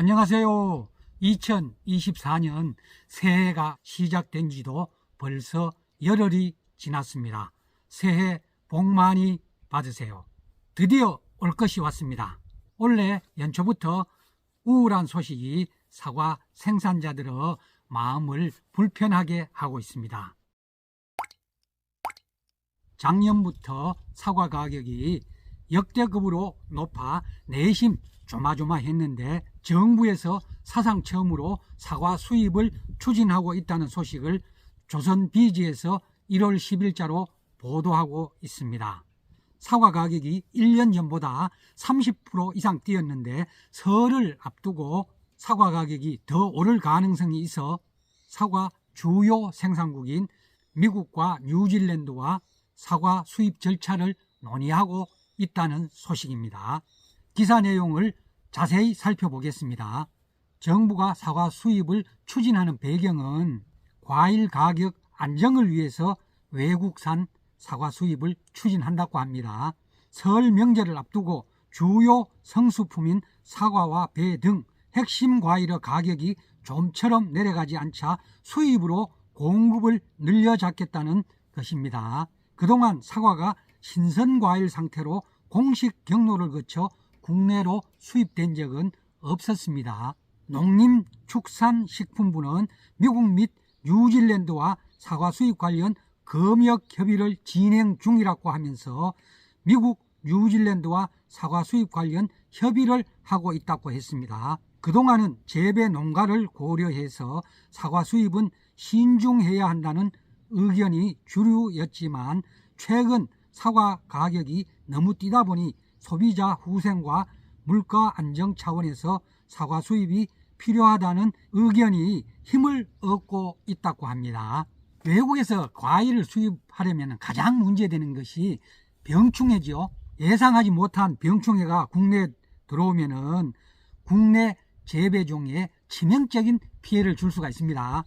안녕하세요. 2024년 새해가 시작된 지도 벌써 열흘이 지났습니다. 새해 복 많이 받으세요. 드디어 올 것이 왔습니다. 올해 연초부터 우울한 소식이 사과 생산자들의 마음을 불편하게 하고 있습니다. 작년부터 사과 가격이 역대급으로 높아 내심 조마조마했는데 정부에서 사상 처음으로 사과 수입을 추진하고 있다는 소식을 조선비지에서 1월 10일자로 보도하고 있습니다. 사과 가격이 1년 전보다 30% 이상 뛰었는데 설을 앞두고 사과 가격이 더 오를 가능성이 있어 사과 주요 생산국인 미국과 뉴질랜드와 사과 수입 절차를 논의하고 있다는 소식입니다. 기사 내용을 자세히 살펴보겠습니다. 정부가 사과 수입을 추진하는 배경은 과일 가격 안정을 위해서 외국산 사과 수입을 추진한다고 합니다. 설 명절을 앞두고 주요 성수품인 사과와 배 등 핵심 과일의 가격이 좀처럼 내려가지 않자 수입으로 공급을 늘려잡겠다는 것입니다. 그동안 사과가 신선과일 상태로 공식 경로를 거쳐 국내로 수입된 적은 없었습니다. 농림축산식품부는 미국 및 뉴질랜드와 사과 수입 관련 검역 협의를 진행 중이라고 하면서 미국, 뉴질랜드와 사과 수입 관련 협의를 하고 있다고 했습니다. 그동안은 재배 농가를 고려해서 사과 수입은 신중해야 한다는 의견이 주류였지만 최근 사과 가격이 너무 뛰다 보니 소비자 후생과 물가 안정 차원에서 사과 수입이 필요하다는 의견이 힘을 얻고 있다고 합니다. 외국에서 과일을 수입하려면 가장 문제되는 것이 병충해죠. 예상하지 못한 병충해가 국내에 들어오면 국내 재배종에 치명적인 피해를 줄 수가 있습니다.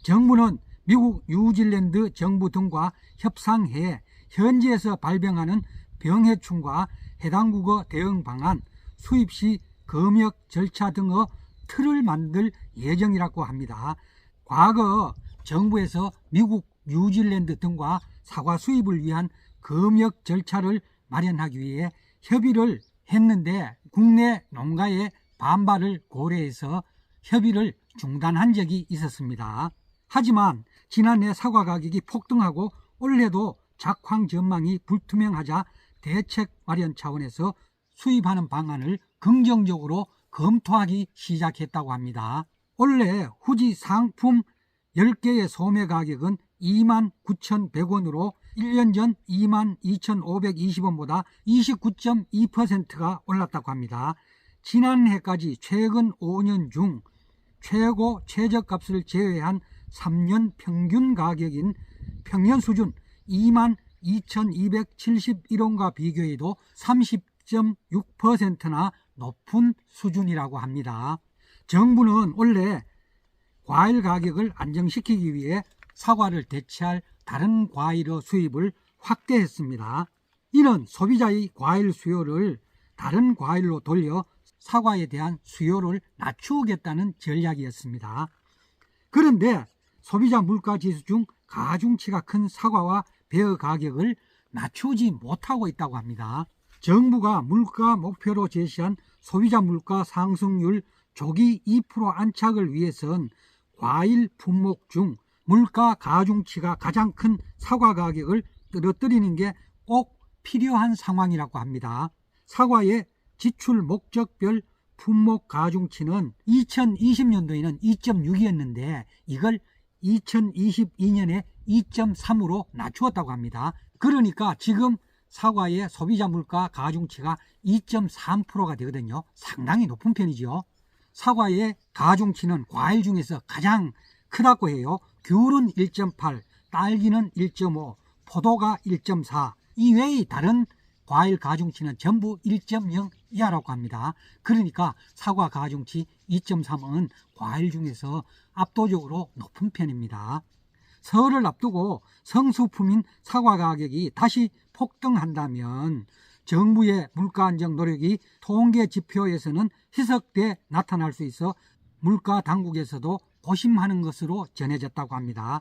정부는 미국, 뉴질랜드 정부 등과 협상해 현지에서 발병하는 병해충과 해당국의 대응 방안, 수입 시 검역 절차 등의 틀을 만들 예정이라고 합니다. 과거 정부에서 미국, 뉴질랜드 등과 사과 수입을 위한 검역 절차를 마련하기 위해 협의를 했는데 국내 농가의 반발을 고려해서 협의를 중단한 적이 있었습니다. 하지만 지난해 사과 가격이 폭등하고 올해도 작황 전망이 불투명하자 대책 마련 차원에서 수입하는 방안을 긍정적으로 검토하기 시작했다고 합니다. 올해 후지 상품 10개의 소매 가격은 29,100원으로 1년 전 22,520원보다 29.2%가 올랐다고 합니다. 지난해까지 최근 5년 중 최고 최저값을 제외한 3년 평균 가격인 평년 수준 22,271원과 비교해도 30.6%나 높은 수준이라고 합니다. 정부는 원래 과일 가격을 안정시키기 위해 사과를 대체할 다른 과일의 수입을 확대했습니다. 이는 소비자의 과일 수요를 다른 과일로 돌려 사과에 대한 수요를 낮추겠다는 전략이었습니다. 그런데 소비자 물가지수 중 가중치가 큰 사과와 배의 가격을 낮추지 못하고 있다고 합니다. 정부가 물가 목표로 제시한 소비자 물가 상승률 조기 2% 안착을 위해선 과일 품목 중 물가 가중치가 가장 큰 사과 가격을 떨어뜨리는 게 꼭 필요한 상황이라고 합니다. 사과의 지출 목적별 품목 가중치는 2020년도에는 2.6이었는데 이걸 2022년에 2.3으로 낮추었다고 합니다. 그러니까 지금 사과의 소비자 물가 가중치가 2.3%가 되거든요. 상당히 높은 편이죠. 사과의 가중치는 과일 중에서 가장 크다고 해요. 귤은 1.8, 딸기는 1.5, 포도가 1.4, 이외의 다른 과일 가중치는 전부 1.0 이하라고 합니다. 그러니까 사과 가중치 2.3은 과일 중에서 압도적으로 높은 편입니다. 설을 앞두고 성수품인 사과 가격이 다시 폭등한다면 정부의 물가 안정 노력이 통계 지표에서는 희석돼 나타날 수 있어 물가 당국에서도 고심하는 것으로 전해졌다고 합니다.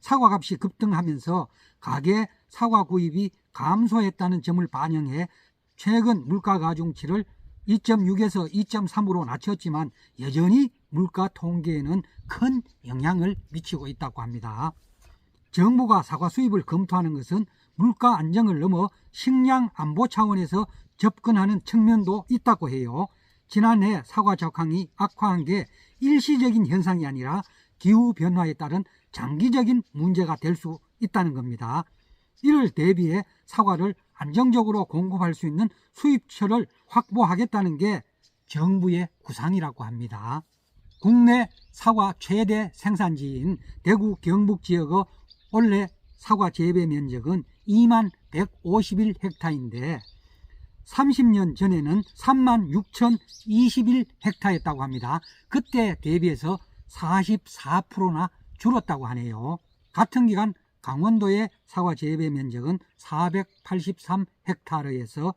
사과값이 급등하면서 가계 사과 구입이 감소했다는 점을 반영해 최근 물가 가중치를 2.6에서 2.3으로 낮췄지만 여전히 물가 통계에는 큰 영향을 미치고 있다고 합니다. 정부가 사과 수입을 검토하는 것은 물가 안정을 넘어 식량 안보 차원에서 접근하는 측면도 있다고 해요. 지난해 사과 작황이 악화한 게 일시적인 현상이 아니라 기후변화에 따른 장기적인 문제가 될 수 있다는 겁니다. 이를 대비해 사과를 안정적으로 공급할 수 있는 수입처를 확보하겠다는 게 정부의 구상이라고 합니다. 국내 사과 최대 생산지인 대구 경북 지역의 올해 사과 재배 면적은 2만 151헥타인데 30년 전에는 3만 6,021헥타였다고 합니다. 그때 대비해서 44%나 줄었다고 하네요. 같은 기간 강원도의 사과 재배 면적은 483헥타르에서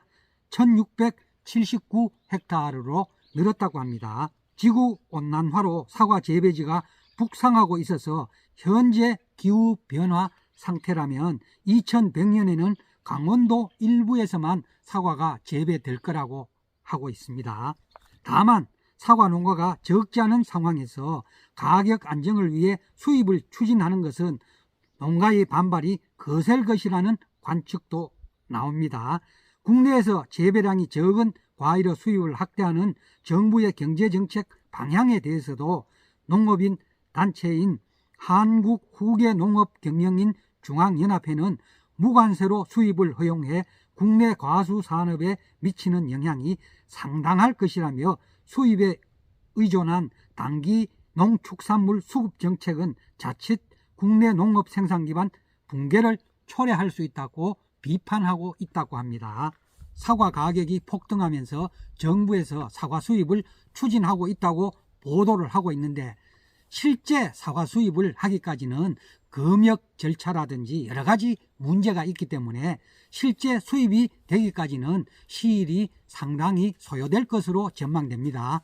1679헥타르로 늘었다고 합니다. 지구온난화로 사과 재배지가 북상하고 있어서 현재 기후변화 상태라면 2100년에는 강원도 일부에서만 사과가 재배될 거라고 하고 있습니다. 다만 사과 농가가 적지 않은 상황에서 가격 안정을 위해 수입을 추진하는 것은 농가의 반발이 거셀 것이라는 관측도 나옵니다. 국내에서 재배량이 적은 과일의 수입을 확대하는 정부의 경제정책 방향에 대해서도 농업인 단체인 한국후계농업경영인 중앙연합회는 무관세로 수입을 허용해 국내 과수산업에 미치는 영향이 상당할 것이라며 수입에 의존한 단기 농축산물 수급 정책은 자칫 국내 농업 생산 기반 붕괴를 초래할 수 있다고 비판하고 있다고 합니다. 사과 가격이 폭등하면서 정부에서 사과 수입을 추진하고 있다고 보도를 하고 있는데 실제 사과 수입을 하기까지는 검역 절차라든지 여러 가지 문제가 있기 때문에 실제 수입이 되기까지는 시일이 상당히 소요될 것으로 전망됩니다.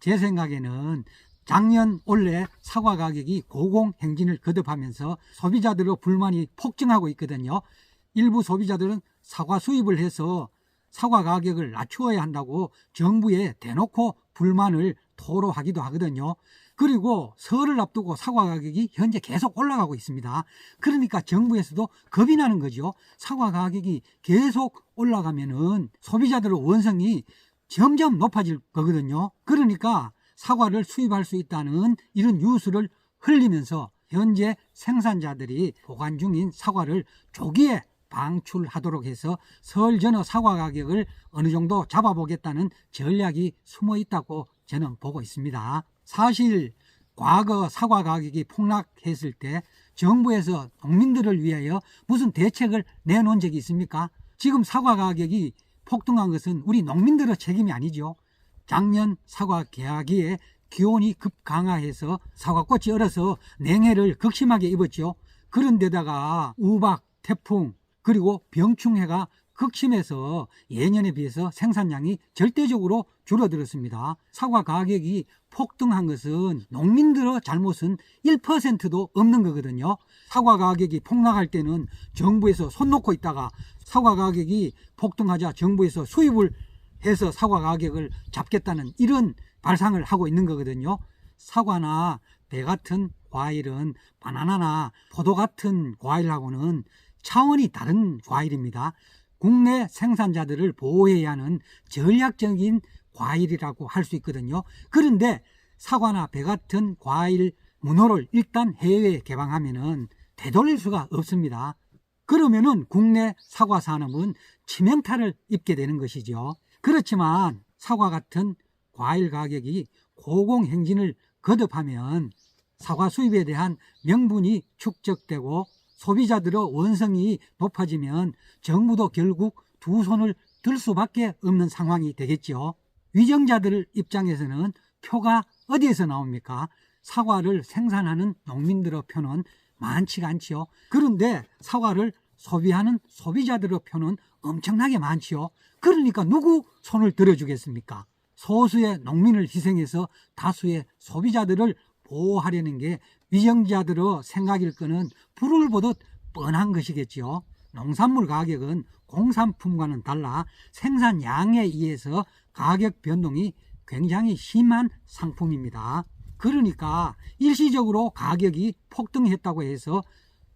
제 생각에는 작년 올해 사과 가격이 고공행진을 거듭하면서 소비자들의 불만이 폭증하고 있거든요. 일부 소비자들은 사과 수입을 해서 사과 가격을 낮추어야 한다고 정부에 대놓고 불만을 토로하기도 하거든요. 그리고 설을 앞두고 사과 가격이 현재 계속 올라가고 있습니다. 그러니까 정부에서도 겁이 나는 거죠. 사과 가격이 계속 올라가면은 소비자들의 원성이 점점 높아질 거거든요. 그러니까 사과를 수입할 수 있다는 이런 뉴스를 흘리면서 현재 생산자들이 보관 중인 사과를 조기에 방출하도록 해서 설 전의 사과 가격을 어느 정도 잡아보겠다는 전략이 숨어 있다고 저는 보고 있습니다. 사실 과거 사과 가격이 폭락했을 때 정부에서 농민들을 위하여 무슨 대책을 내놓은 적이 있습니까? 지금 사과 가격이 폭등한 것은 우리 농민들의 책임이 아니죠. 작년 사과 개화기에 기온이 급강하해서 사과꽃이 얼어서 냉해를 극심하게 입었죠. 그런데다가 우박, 태풍, 그리고 병충해가 극심해서 예년에 비해서 생산량이 절대적으로 줄어들었습니다. 사과 가격이 폭등한 것은 농민들의 잘못은 1%도 없는 거거든요. 사과 가격이 폭락할 때는 정부에서 손 놓고 있다가 사과 가격이 폭등하자 정부에서 수입을 해서 사과 가격을 잡겠다는 이런 발상을 하고 있는 거거든요. 사과나 배 같은 과일은 바나나나 포도 같은 과일하고는 차원이 다른 과일입니다. 국내 생산자들을 보호해야 하는 전략적인 과일이라고 할 수 있거든요. 그런데 사과나 배 같은 과일 문호를 일단 해외에 개방하면은 되돌릴 수가 없습니다. 그러면은 국내 사과 산업은 치명타를 입게 되는 것이죠. 그렇지만 사과 같은 과일 가격이 고공행진을 거듭하면 사과 수입에 대한 명분이 축적되고 소비자들의 원성이 높아지면 정부도 결국 두 손을 들 수밖에 없는 상황이 되겠죠. 위정자들 입장에서는 표가 어디에서 나옵니까? 사과를 생산하는 농민들의 표는 많지가 않지요. 그런데 사과를 소비하는 소비자들의 표는 엄청나게 많지요. 그러니까 누구 손을 들어주겠습니까? 소수의 농민을 희생해서 다수의 소비자들을 보호하려는 게 위정자들의 생각일 거는 불을 보듯 뻔한 것이겠지요. 농산물 가격은 공산품과는 달라 생산량에 의해서 가격 변동이 굉장히 심한 상품입니다. 그러니까 일시적으로 가격이 폭등했다고 해서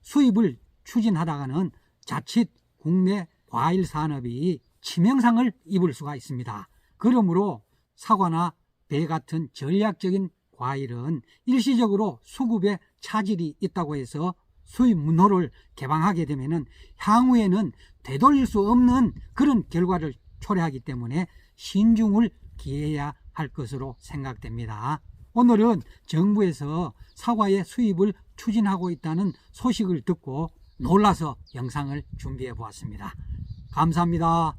수입을 추진하다가는 자칫 국내 과일 산업이 치명상을 입을 수가 있습니다. 그러므로 사과나 배 같은 전략적인 과일은 일시적으로 수급에 차질이 있다고 해서 수입 문호를 개방하게 되면 향후에는 되돌릴 수 없는 그런 결과를 초래하기 때문에 신중을 기해야 할 것으로 생각됩니다. 오늘은 정부에서 사과의 수입을 추진하고 있다는 소식을 듣고 놀라서 영상을 준비해 보았습니다. 감사합니다.